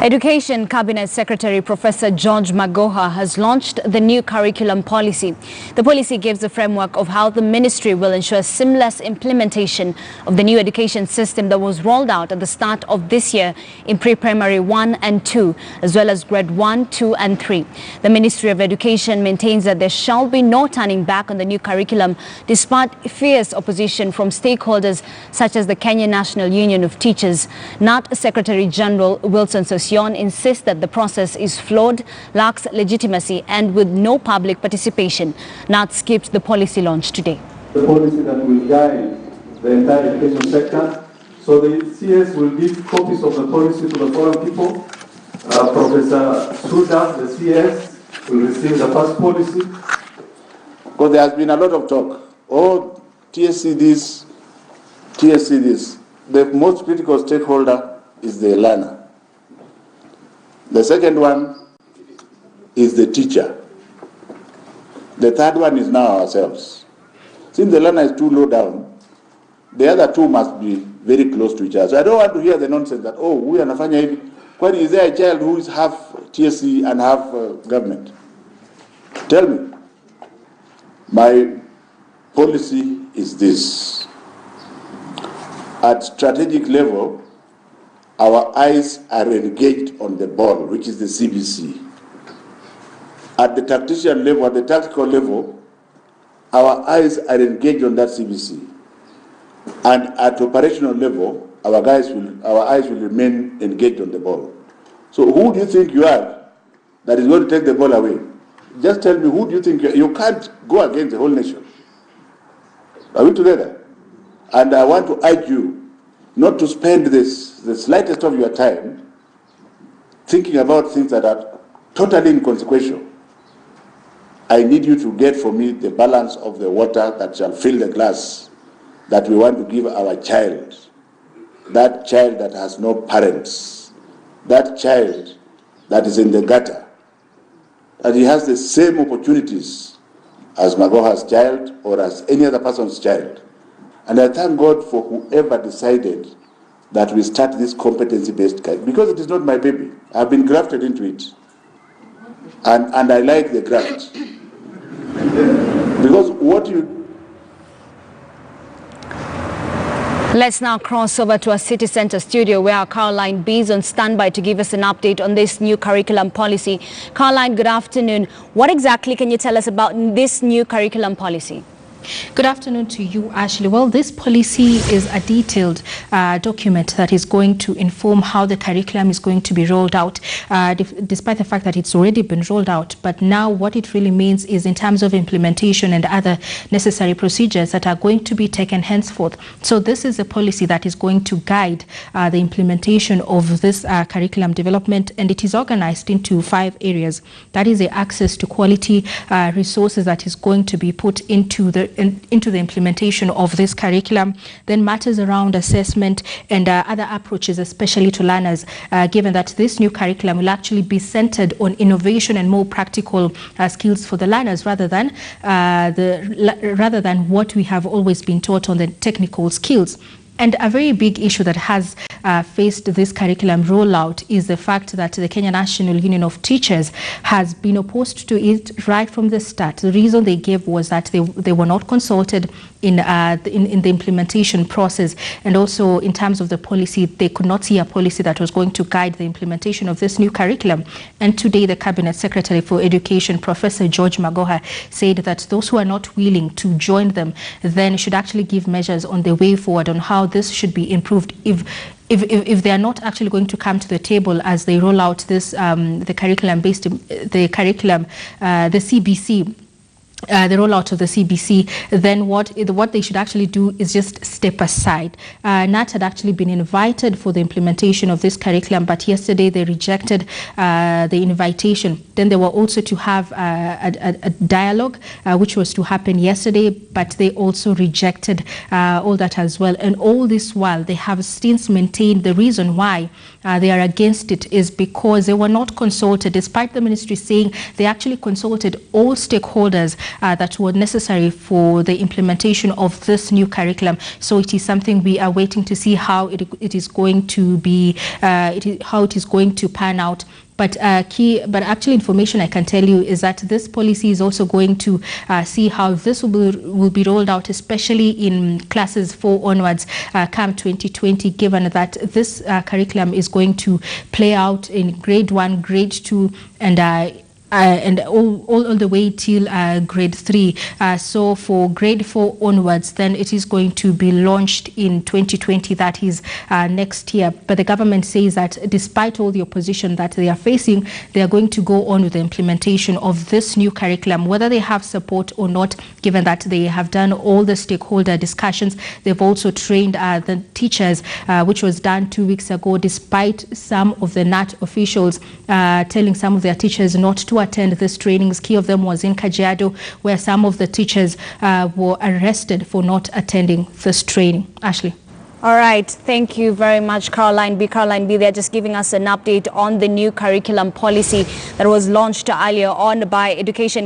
Education Cabinet Secretary Professor George Magoha has launched the new curriculum policy. The policy gives a framework of how the ministry will ensure seamless implementation of the new education system that was rolled out at the start of this year in pre-primary 1 and 2, as well as grade 1, 2 and 3. The Ministry of Education maintains that there shall be no turning back on the new curriculum despite fierce opposition from stakeholders such as the Kenya National Union of Teachers. NAT Secretary General Wilson insists that the process is flawed, lacks legitimacy and with no public participation. NAT skips the policy launch today. The policy that will guide the entire education sector. So the CS will give copies of the policy to the foreign people. Professor Suda, the CS, will receive the first policy. Because there has been a lot of talk. Oh, TSC this, TSC this. The most critical stakeholder is the learner. The second one is the teacher. The third one is now ourselves. Since the learner is too low down, the other two must be very close to each other. So I don't want to hear the nonsense that, oh, we are nafanya hivi. When is there a child who is half TSC and half government? Tell me. My policy is this. At strategic level, our eyes are engaged on the ball, which is the CBC. At the tactician level, at the tactical level, our eyes are engaged on that CBC. And at operational level, our eyes will remain engaged on the ball. So who do you think you are that is going to take the ball away? Just tell me, who do you think you are? You can't go against the whole nation. Are we together? And I want to urge you not to spend the slightest of your time thinking about things that are totally inconsequential. I need you to get for me the balance of the water that shall fill the glass that we want to give our child. That child that has no parents. That child that is in the gutter. That he has the same opportunities as Magoha's child or as any other person's child. And I thank God for whoever decided that we start this competency-based guide, because it is not my baby. I've been grafted into it. And I like the graft. Because what you... Let's now cross over to our city center studio where our Caroline B is on standby to give us an update on this new curriculum policy. Caroline, good afternoon. What exactly can you tell us about this new curriculum policy? Good afternoon to you, Ashley. Well, this policy is a detailed document that is going to inform how the curriculum is going to be rolled out, despite the fact that it's already been rolled out. But now what it really means is in terms of implementation and other necessary procedures that are going to be taken henceforth. So this is a policy that is going to guide the implementation of this curriculum development, and it is organized into 5 areas. That is the access to quality resources that is going to be put into the implementation of this curriculum, then matters around assessment and other approaches, especially to learners, given that this new curriculum will actually be centered on innovation and more practical skills for the learners rather than what we have always been taught on the technical skills. And a very big issue that has faced this curriculum rollout is the fact that the Kenya National Union of Teachers has been opposed to it right from the start. The reason they gave was that they were not consulted in the implementation process, and also in terms of the policy, they could not see a policy that was going to guide the implementation of this new curriculum. And today, the Cabinet Secretary for Education, Professor George Magoha, said that those who are not willing to join them then should actually give measures on the way forward on how this should be improved if they are not actually going to come to the table as they roll out this the CBC. The rollout of the CBC, then what they should actually do is just step aside. NAT had actually been invited for the implementation of this curriculum, but yesterday they rejected the invitation. Then they were also to have a dialogue, which was to happen yesterday, but they also rejected all that as well. And all this while, they have since maintained the reason why they are against it is because they were not consulted, despite the ministry saying they actually consulted all stakeholders that were necessary for the implementation of this new curriculum. So it is something we are waiting to see how it is going to be, how it is going to pan out. But actual information I can tell you is that this policy is also going to see how this will be rolled out, especially in classes 4 onwards, come 2020, given that this curriculum is going to play out in grade 1, grade 2, and all the way till grade 3. So for grade 4 onwards, then it is going to be launched in 2020, that is next year. But the government says that despite all the opposition that they are facing, they are going to go on with the implementation of this new curriculum, whether they have support or not, given that they have done all the stakeholder discussions. They've also trained the teachers, which was done 2 weeks ago, despite some of the NAT officials telling some of their teachers not to attend this training. Key of them was in Kajiado, where some of the teachers were arrested for not attending this training. Ashley. All right. Thank you very much, Caroline B. Caroline B. They're just giving us an update on the new curriculum policy that was launched earlier on by Education